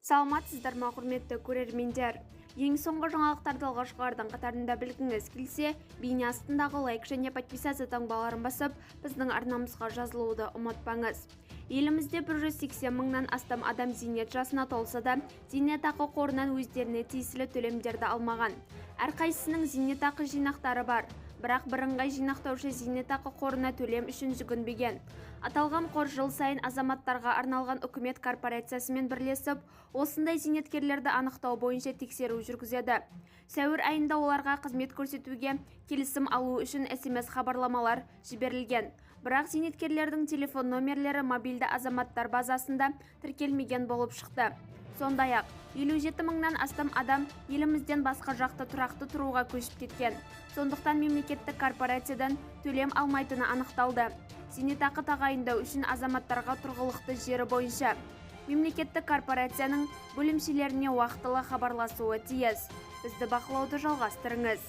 Саламатсыздар ма, құрметті көрермендер. Ең соңғы жаңалықтарды алғашқылардың қатарында білгіңіз келсе, бейне астындағы лайк және подписация таңбаларын басып, біздің арнамызға жазылуды ұмытпаңыз. Елімізде 180 мыңнан астам адам зейнет жасына толса да, зейнетақы қорынан өздеріне тиесілі төлемдерді алмаған. Әрқайсысының зейнетақы жинақтары бар, бірақ бірыңғай жинақтаушы зейнетақы қорына төлем үшін жүгінбеген. Аталған қор жыл сайын азаматтарға арналған үкімет корпорациясымен бірлесіп, осындай зейнеткерлерді анықтау бойынша тексеру жүргізеді. Сәуір айында оларға қызмет көрсетуге келісім алу үшін SMS хабарламалар жіберілген. Бірақ зейнеткерлердің телефон номерлері мобильді азаматтар базасында тіркелмеген болып шықты. Сондай-ақ 57 мыңнан астам адам елімізден басқа жақта тұрақты тұруға көшіп кеткен. Сондықтан мемлекеттік корпорациядан төлем алмайтыны анықталды. Зейнетақы тағайындау үшін азаматтарға тұрғылықты жері бойынша мемлекеттік корпорацияның бөлімшелеріне уақытылы хабарласуы тиіс. Бізді бақылауды жалғастырыңыз.